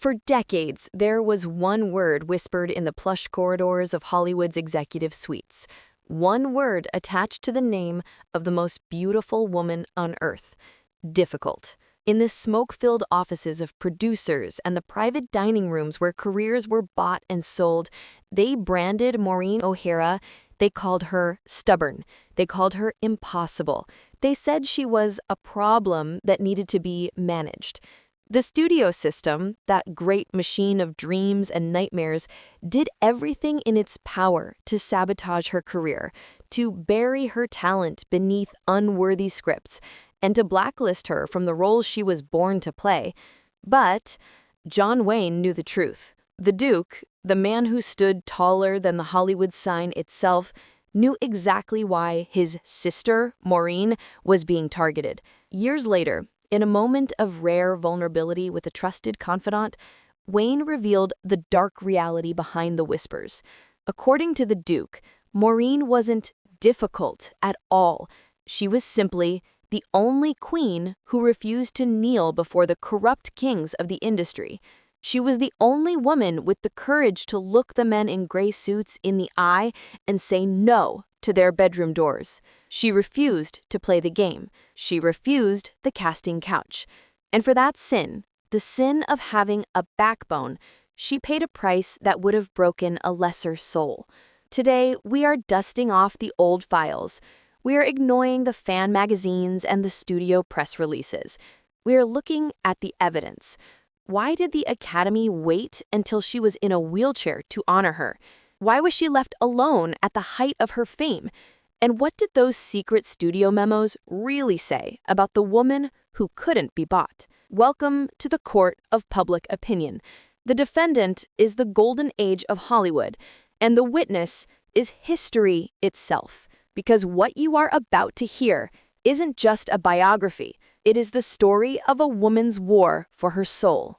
For decades, there was one word whispered in the plush corridors of Hollywood's executive suites. One word attached to the name of the most beautiful woman on earth. Difficult. In the smoke-filled offices of producers and the private dining rooms where careers were bought and sold, they branded Maureen O'Hara. They called her stubborn. They called her impossible. They said she was a problem that needed to be managed. The studio system, that great machine of dreams and nightmares, did everything in its power to sabotage her career, to bury her talent beneath unworthy scripts, and to blacklist her from the roles she was born to play. But John Wayne knew the truth. The Duke, the man who stood taller than the Hollywood sign itself, knew exactly why his sister, Maureen, was being targeted. Years later, in a moment of rare vulnerability with a trusted confidant, Wayne revealed the dark reality behind the whispers. According to the Duke, Maureen wasn't difficult at all. She was simply the only queen who refused to kneel before the corrupt kings of the industry. She was the only woman with the courage to look the men in gray suits in the eye and say no to their bedroom doors. She refused to play the game. She refused the casting couch. And for that sin, the sin of having a backbone, she paid a price that would have broken a lesser soul. Today, we are dusting off the old files. We are ignoring the fan magazines and the studio press releases. We are looking at the evidence. Why did the Academy wait until she was in a wheelchair to honor her? Why was she left alone at the height of her fame? And what did those secret studio memos really say about the woman who couldn't be bought? Welcome to the court of public opinion. The defendant is the golden age of Hollywood, and the witness is history itself. Because what you are about to hear isn't just a biography, it is the story of a woman's war for her soul.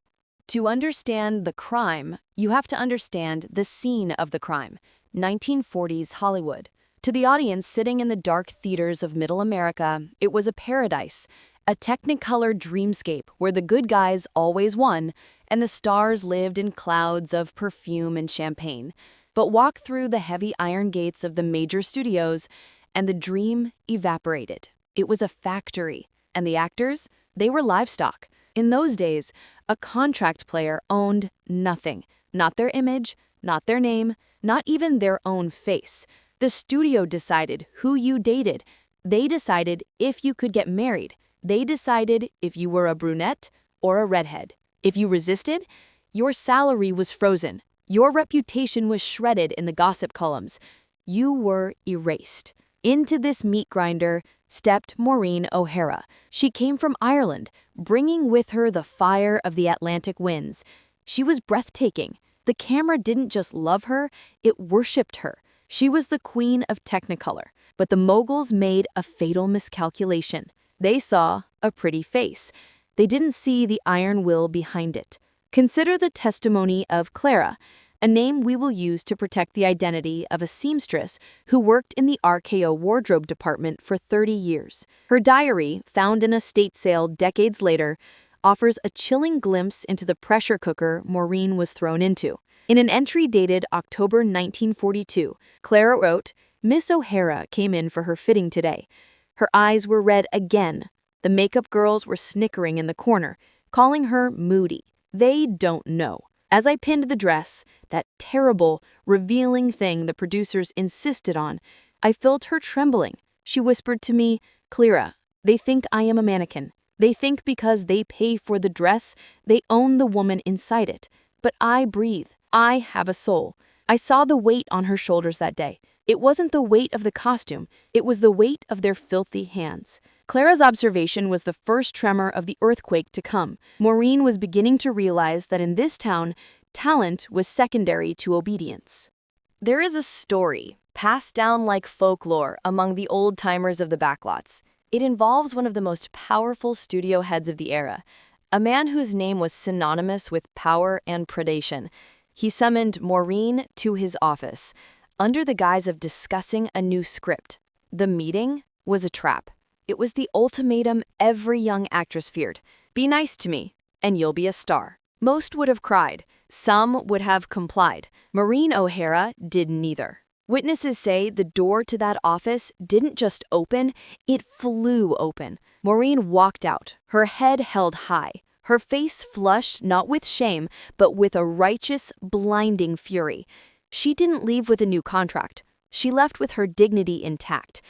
To understand the crime, you have to understand the scene of the crime, 1940s Hollywood. To the audience sitting in the dark theaters of Middle America, it was a paradise, a technicolor dreamscape where the good guys always won and the stars lived in clouds of perfume and champagne. But walk through the heavy iron gates of the major studios, and the dream evaporated. It was a factory, and the actors, they were livestock. In those days, a contract player owned nothing, not their image, not their name, not even their own face. The studio decided who you dated. They decided if you could get married. They decided if you were a brunette or a redhead. If you resisted, your salary was frozen. Your reputation was shredded in the gossip columns. You were erased. Into this meat grinder stepped Maureen O'Hara. She came from Ireland, bringing with her the fire of the Atlantic winds. She was breathtaking. The camera didn't just love her, it worshipped her. She was the queen of Technicolor, but the moguls made a fatal miscalculation. They saw a pretty face. They didn't see the iron will behind it. Consider the testimony of Clara, a name we will use to protect the identity of a seamstress who worked in the RKO wardrobe department for 30 years. Her diary, found in a estate sale decades later, offers a chilling glimpse into the pressure cooker Maureen was thrown into. In an entry dated October 1942, Clara wrote, "Miss O'Hara came in for her fitting today. Her eyes were red again. The makeup girls were snickering in the corner, calling her moody. They don't know. As I pinned the dress, that terrible, revealing thing the producers insisted on, I felt her trembling. She whispered to me, 'Clara, they think I am a mannequin. They think because they pay for the dress, they own the woman inside it. But I breathe. I have a soul.' I saw the weight on her shoulders that day. It wasn't the weight of the costume, it was the weight of their filthy hands." Clara's observation was the first tremor of the earthquake to come. Maureen was beginning to realize that in this town, talent was secondary to obedience. There is a story, passed down like folklore among the old-timers of the backlots. It involves one of the most powerful studio heads of the era, a man whose name was synonymous with power and predation. He summoned Maureen to his office, under the guise of discussing a new script. The meeting was a trap. It was the ultimatum every young actress feared. Be nice to me, and you'll be a star. Most would have cried. Some would have complied. Maureen O'Hara did neither. Witnesses say the door to that office didn't just open, it flew open. Maureen walked out, her head held high, her face flushed not with shame, but with a righteous, blinding fury. She didn't leave with a new contract. She left with her dignity intact.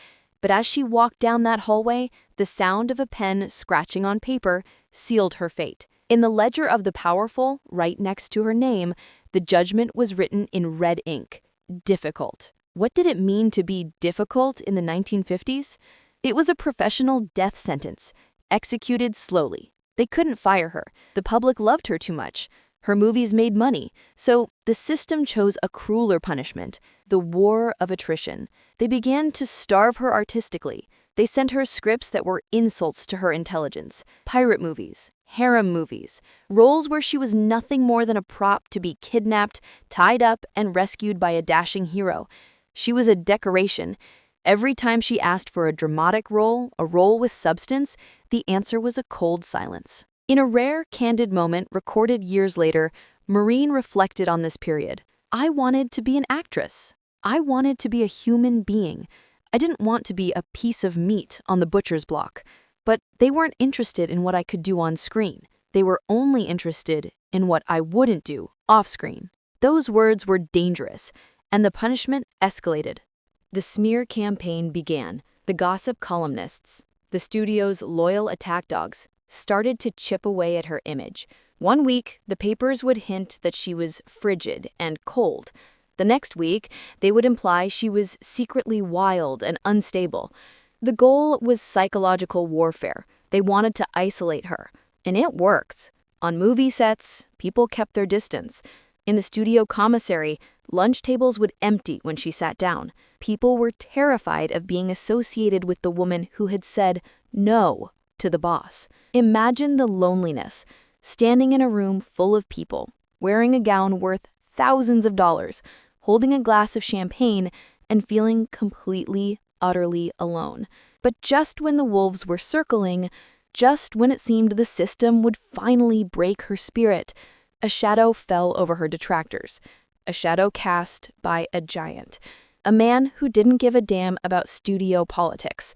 But as she walked down that hallway, the sound of a pen scratching on paper sealed her fate. In the ledger of the powerful, right next to her name, the judgment was written in red ink. Difficult. What did it mean to be difficult in the 1950s? It was a professional death sentence, executed slowly. They couldn't fire her. The public loved her too much. Her movies made money, so the system chose a crueler punishment, the war of attrition. They began to starve her artistically. They sent her scripts that were insults to her intelligence, pirate movies, harem movies, roles where she was nothing more than a prop to be kidnapped, tied up, and rescued by a dashing hero. She was a decoration. Every time she asked for a dramatic role, a role with substance, the answer was a cold silence. In a rare, candid moment recorded years later, Maureen reflected on this period. I wanted to be an actress. I wanted to be a human being. I didn't want to be a piece of meat on the butcher's block. But they weren't interested in what I could do on screen. They were only interested in what I wouldn't do off screen. Those words were dangerous, and the punishment escalated. The smear campaign began. The gossip columnists, the studio's loyal attack dogs, started to chip away at her image. One week, the papers would hint that she was frigid and cold. The next week, they would imply she was secretly wild and unstable. The goal was psychological warfare. They wanted to isolate her. And it works. On movie sets, people kept their distance. In the studio commissary, lunch tables would empty when she sat down. People were terrified of being associated with the woman who had said no to the boss. Imagine the loneliness, standing in a room full of people, wearing a gown worth thousands of dollars, holding a glass of champagne, and feeling completely, utterly alone. But just when the wolves were circling, just when it seemed the system would finally break her spirit, a shadow fell over her detractors. A shadow cast by a giant. A man who didn't give a damn about studio politics.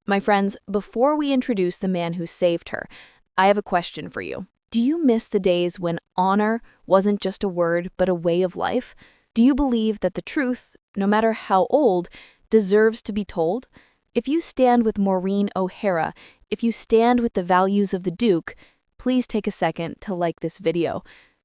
My friends, before we introduce the man who saved her, I have a question for you. Do you miss the days when honor wasn't just a word but a way of life? Do you believe that the truth, no matter how old, deserves to be told? If you stand with Maureen O'Hara, if you stand with the values of the Duke, please take a second to like this video.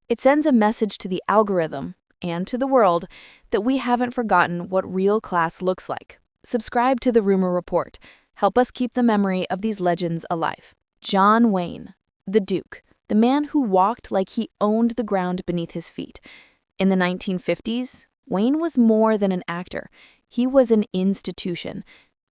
It sends a message to the algorithm and to the world that we haven't forgotten what real class looks like. Subscribe to the Rumor Report. Help us keep the memory of these legends alive. John Wayne, the Duke, the man who walked like he owned the ground beneath his feet. In the 1950s, Wayne was more than an actor. He was an institution.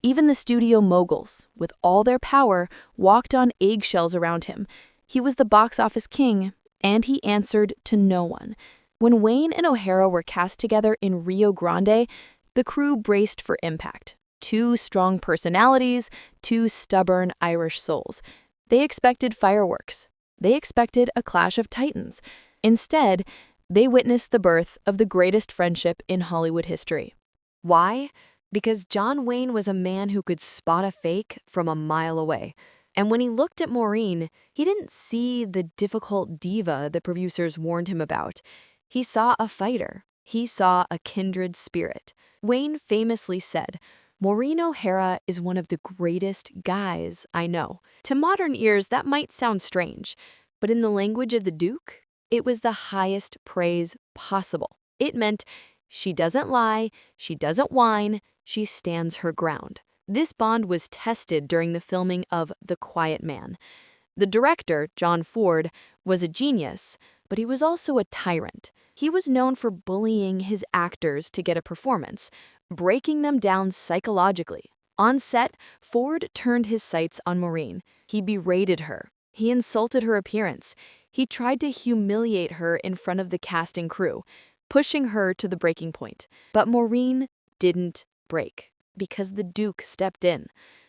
Even the studio moguls, with all their power, walked on eggshells around him. He was the box office king, and he answered to no one. When Wayne and O'Hara were cast together in Rio Grande, the crew braced for impact. Two strong personalities, two stubborn Irish souls. They expected fireworks. They expected a clash of titans. Instead, they witnessed the birth of the greatest friendship in Hollywood history. Why? Because John Wayne was a man who could spot a fake from a mile away. And when he looked at Maureen, he didn't see the difficult diva the producers warned him about. He saw a fighter. He saw a kindred spirit. Wayne famously said, "Maureen O'Hara is one of the greatest guys I know." To modern ears, that might sound strange, but in the language of the Duke, it was the highest praise possible. It meant she doesn't lie, she doesn't whine, she stands her ground. This bond was tested during the filming of The Quiet Man. The director, John Ford, was a genius, but he was also a tyrant. He was known for bullying his actors to get a performance, breaking them down psychologically. On set, Ford turned his sights on Maureen. He berated her. He insulted her appearance. He tried to humiliate her in front of the casting crew, pushing her to the breaking point. But Maureen didn't break, because the Duke stepped in.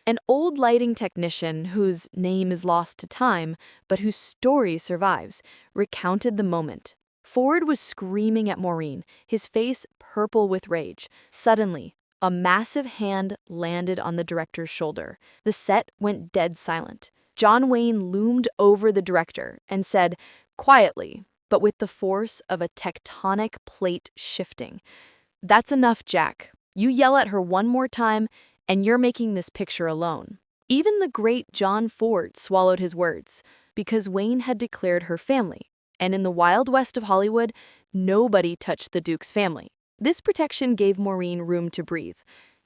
An old lighting technician, whose name is lost to time, but whose story survives, recounted the moment. Ford was screaming at Maureen, his face purple with rage. Suddenly, a massive hand landed on the director's shoulder. The set went dead silent. John Wayne loomed over the director and said, quietly, but with the force of a tectonic plate shifting, "That's enough, Jack. You yell at her one more time, and you're making this picture alone." Even the great John Ford swallowed his words, because Wayne had declared her family, and in the Wild West of Hollywood, nobody touched the Duke's family. This protection gave Maureen room to breathe.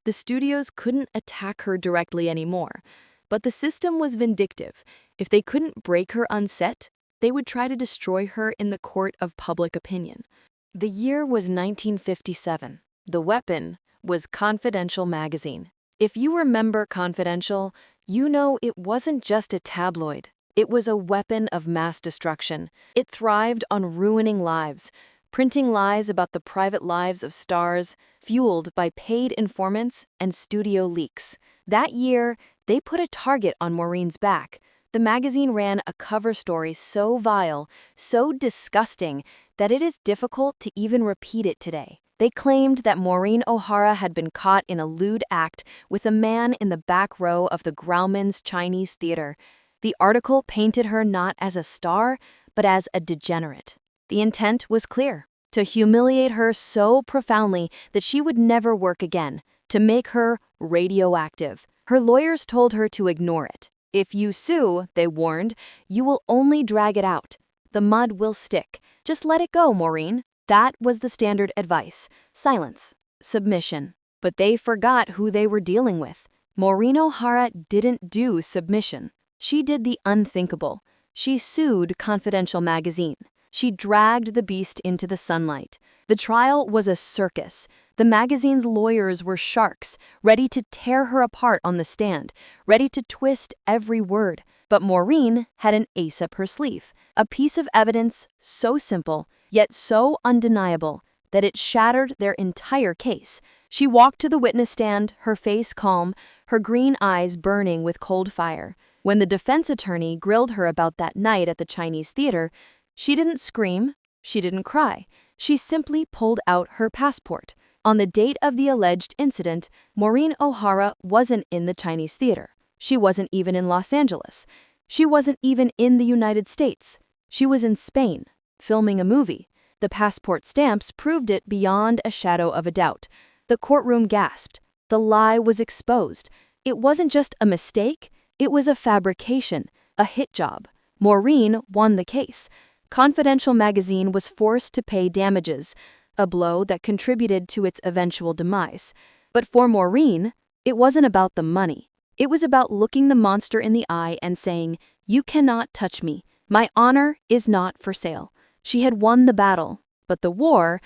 The studios couldn't attack her directly anymore, but the system was vindictive. If they couldn't break her on set, they would try to destroy her in the court of public opinion. The year was 1957. The weapon was Confidential magazine. If you remember Confidential, you know it wasn't just a tabloid. It was a weapon of mass destruction. It thrived on ruining lives, printing lies about the private lives of stars, fueled by paid informants and studio leaks. That year, they put a target on Maureen's back. The magazine ran a cover story so vile, so disgusting, that it is difficult to even repeat it today. They claimed that Maureen O'Hara had been caught in a lewd act with a man in the back row of the Grauman's Chinese theater. The article painted her not as a star, but as a degenerate. The intent was clear: to humiliate her so profoundly that she would never work again, to make her radioactive. Her lawyers told her to ignore it. If you sue, they warned, you will only drag it out. The mud will stick. Just let it go, Maureen. That was the standard advice. Silence. Submission. But they forgot who they were dealing with. Maureen O'Hara didn't do submission. She did the unthinkable. She sued Confidential magazine. She dragged the beast into the sunlight. The trial was a circus. The magazine's lawyers were sharks, ready to tear her apart on the stand, ready to twist every word. But Maureen had an ace up her sleeve, a piece of evidence so simple, yet so undeniable, that it shattered their entire case. She walked to the witness stand, her face calm, her green eyes burning with cold fire. When the defense attorney grilled her about that night at the Chinese theater, she didn't scream, she didn't cry. She simply pulled out her passport. On the date of the alleged incident, Maureen O'Hara wasn't in the Chinese theater. She wasn't even in Los Angeles. She wasn't even in the United States. She was in Spain, filming a movie. The passport stamps proved it beyond a shadow of a doubt. The courtroom gasped. The lie was exposed. It wasn't just a mistake, it was a fabrication, a hit job. Maureen won the case. Confidential magazine was forced to pay damages, a blow that contributed to its eventual demise. But for Maureen, it wasn't about the money. It was about looking the monster in the eye and saying, "You cannot touch me. My honor is not for sale." She had won the battle, but the war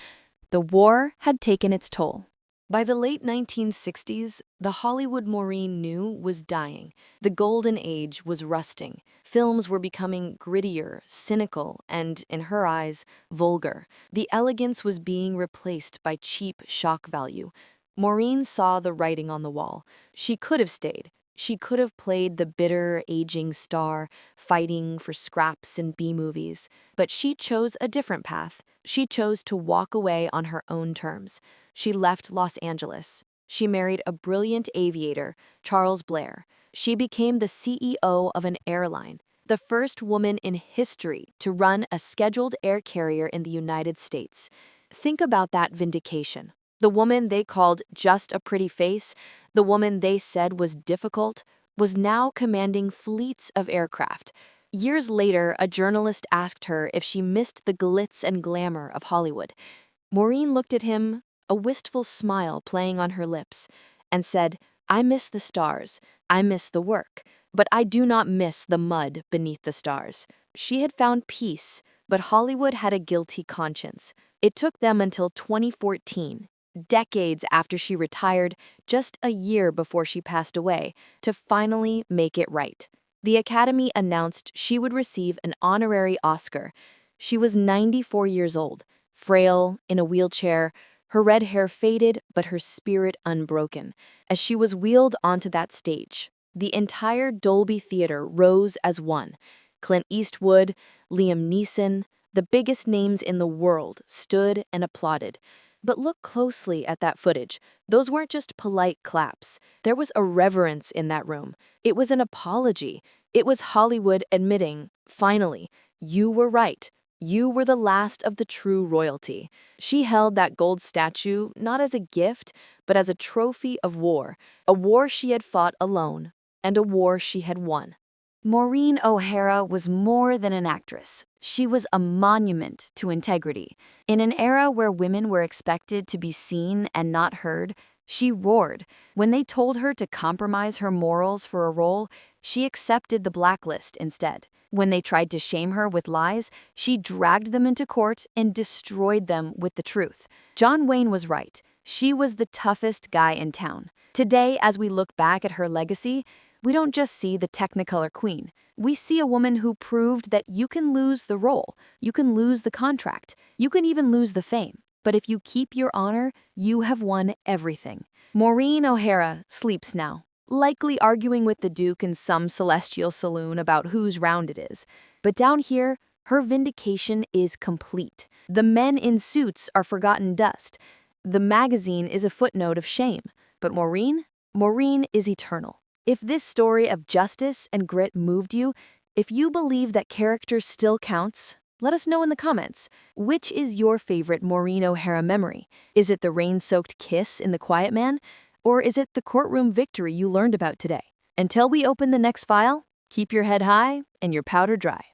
had taken its toll. By the late 1960s, the Hollywood Maureen knew was dying. The golden age was rusting. Films were becoming grittier, cynical, and, in her eyes, vulgar. The elegance was being replaced by cheap shock value. Maureen saw the writing on the wall. She could have stayed. She could have played the bitter, aging star, fighting for scraps in B-movies. But she chose a different path. She chose to walk away on her own terms. She left Los Angeles. She married a brilliant aviator, Charles Blair. She became the CEO of an airline, the first woman in history to run a scheduled air carrier in the United States. Think about that vindication. The woman they called just a pretty face, the woman they said was difficult, was now commanding fleets of aircraft. Years later, a journalist asked her if she missed the glitz and glamour of Hollywood. Maureen looked at him, a wistful smile playing on her lips, and said, "I miss the stars, I miss the work, but I do not miss the mud beneath the stars." She had found peace, but Hollywood had a guilty conscience. It took them until 2014, decades after she retired, just a year before she passed away, to finally make it right. The Academy announced she would receive an honorary Oscar. She was 94 years old, frail, in a wheelchair, her red hair faded but her spirit unbroken. As she was wheeled onto that stage, The entire Dolby Theater rose as one. Clint Eastwood, Liam Neeson, the biggest names in the world stood and applauded. But look closely at that footage. Those weren't just polite claps. There was a reverence in that room. It was an apology. It was Hollywood admitting, finally, you were right. You were the last of the true royalty. She held that gold statue not as a gift, but as a trophy of war, a war she had fought alone, and a war she had won. Maureen O'Hara was more than an actress. She was a monument to integrity. In an era where women were expected to be seen and not heard, she roared. When they told her to compromise her morals for a role, she accepted the blacklist instead. When they tried to shame her with lies, she dragged them into court and destroyed them with the truth. John Wayne was right. She was the toughest guy in town. Today, as we look back at her legacy, we don't just see the Technicolor queen. We see a woman who proved that you can lose the role, you can lose the contract, you can even lose the fame. But if you keep your honor, you have won everything. Maureen O'Hara sleeps now, likely arguing with the Duke in some celestial saloon about whose round it is. But down here, her vindication is complete. The men in suits are forgotten dust. The magazine is a footnote of shame. But Maureen is eternal. If this story of justice and grit moved you, if you believe that character still counts, let us know in the comments. Which is your favorite Maureen O'Hara memory? Is it the rain-soaked kiss in The Quiet Man? Or is it the courtroom victory you learned about today? Until we open the next file, keep your head high and your powder dry.